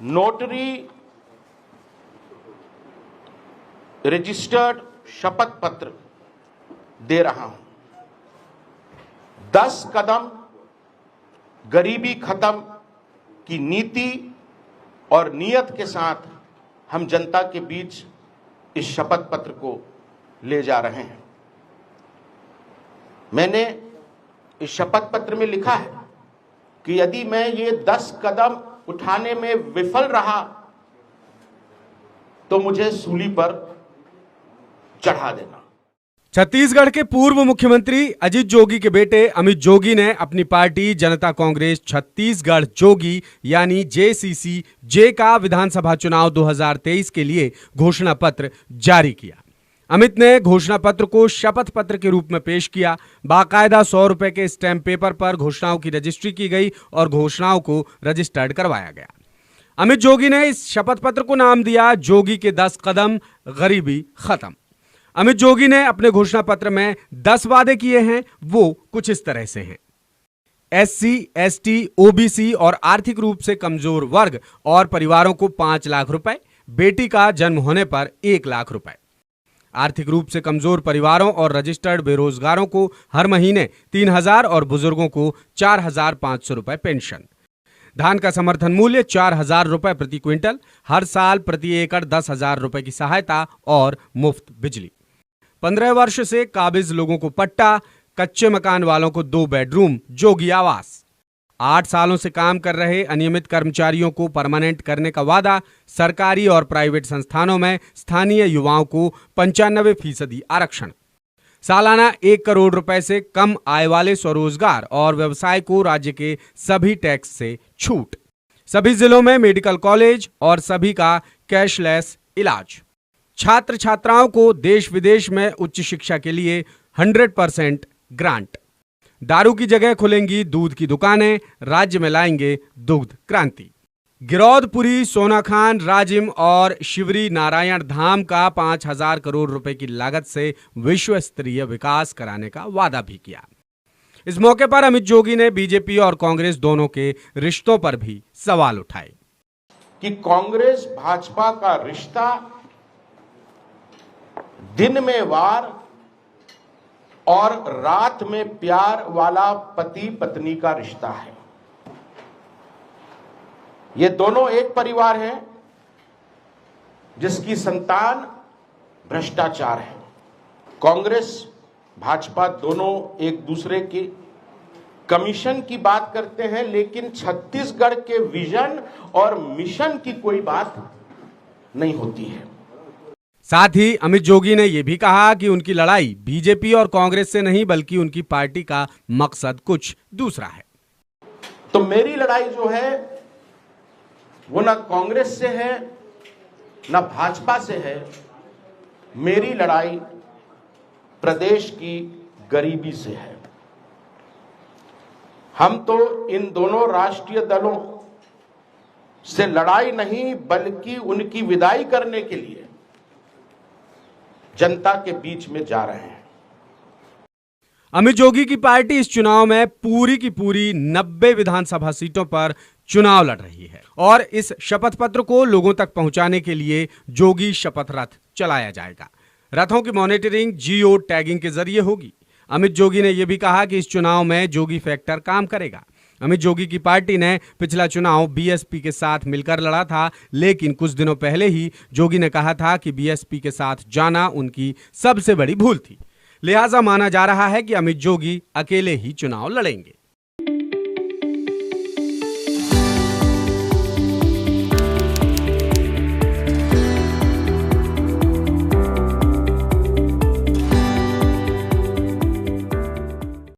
Notary registered शपथ पत्र दे रहा हूं। 10 कदम गरीबी खत्म की नीति और नियत के साथ हम जनता के बीच इस शपथ पत्र को ले जा रहे हैं। मैंने इस शपथ पत्र में लिखा है कि यदि मैं ये 10 कदम उठाने में विफल रहा तो मुझे सूली पर चढ़ा देना। छत्तीसगढ़ के पूर्व मुख्यमंत्री अजित जोगी के बेटे अमित जोगी ने अपनी पार्टी जनता कांग्रेस छत्तीसगढ़ जोगी यानी JCC-J का विधानसभा चुनाव 2023 के लिए घोषणा पत्र जारी किया। अमित ने घोषणा पत्र को शपथ पत्र के रूप में पेश किया। बाकायदा 100 रुपए के स्टैम्प पेपर पर घोषणाओं की रजिस्ट्री की गई और घोषणाओं को रजिस्टर्ड करवाया गया। अमित जोगी ने इस शपथ पत्र को नाम दिया जोगी के 10 कदम गरीबी खत्म। अमित जोगी ने अपने घोषणा पत्र में 10 वादे किए हैं, वो कुछ इस तरह से हैं। SC, ST, OBC और आर्थिक रूप से कमजोर वर्ग और परिवारों को 5 लाख रुपए, बेटी का जन्म होने पर 1 लाख रुपए। आर्थिक रूप से कमजोर परिवारों और रजिस्टर्ड बेरोजगारों को हर महीने 3,000 और बुजुर्गों को 4,500 रुपए पेंशन। धान का समर्थन मूल्य 4,000 रुपए प्रति क्विंटल, हर साल प्रति एकड़ 10,000 रुपए की सहायता और मुफ्त बिजली। 15 वर्ष से काबिज लोगों को पट्टा, कच्चे मकान वालों को 2 बेडरूम जोगी आवास। 8 सालों से काम कर रहे अनियमित कर्मचारियों को परमानेंट करने का वादा। सरकारी और प्राइवेट संस्थानों में स्थानीय युवाओं को 95% आरक्षण। सालाना 1 करोड़ रुपए से कम आय वाले स्वरोजगार और व्यवसाय को राज्य के सभी टैक्स से छूट। सभी जिलों में मेडिकल कॉलेज और सभी का कैशलेस इलाज। छात्र छात्राओं को देश विदेश में उच्च शिक्षा के लिए 100% ग्रांट। दारू की जगह खुलेंगी दूध की दुकानें, राज्य में लाएंगे दुग्ध क्रांति। गिरौदपुरी, सोनाखान, राजिम और शिवरी नारायण धाम का 5,000 करोड़ रुपए की लागत से विश्व स्तरीय विकास कराने का वादा भी किया। इस मौके पर अमित जोगी ने बीजेपी और कांग्रेस दोनों के रिश्तों पर भी सवाल उठाए कि कांग्रेस भाजपा का रिश्ता दिन में वार और रात में प्यार वाला पति पत्नी का रिश्ता है। ये दोनों एक परिवार हैं जिसकी संतान भ्रष्टाचार है। कांग्रेस भाजपा दोनों एक दूसरे की कमीशन की बात करते हैं, लेकिन छत्तीसगढ़ के विजन और मिशन की कोई बात नहीं होती है। साथ ही अमित जोगी ने यह भी कहा कि उनकी लड़ाई बीजेपी और कांग्रेस से नहीं बल्कि उनकी पार्टी का मकसद कुछ दूसरा है। तो मेरी लड़ाई जो है वो ना कांग्रेस से है ना भाजपा से है। मेरी लड़ाई प्रदेश की गरीबी से है। हम तो इन दोनों राष्ट्रीय दलों से लड़ाई नहीं बल्कि उनकी विदाई करने के लिए जनता के बीच में जा रहे हैं। अमित जोगी की पार्टी इस चुनाव में पूरी की पूरी 90 विधानसभा सीटों पर चुनाव लड़ रही है और इस शपथ पत्र को लोगों तक पहुंचाने के लिए जोगी शपथ रथ चलाया जाएगा। रथों की मॉनिटरिंग जियो टैगिंग के जरिए होगी। अमित जोगी ने यह भी कहा कि इस चुनाव में जोगी फैक्टर काम करेगा। अमित जोगी की पार्टी ने पिछला चुनाव बीएसपी के साथ मिलकर लड़ा था, लेकिन कुछ दिनों पहले ही जोगी ने कहा था कि बीएसपी के साथ जाना उनकी सबसे बड़ी भूल थी। लिहाजा माना जा रहा है कि अमित जोगी अकेले ही चुनाव लड़ेंगे।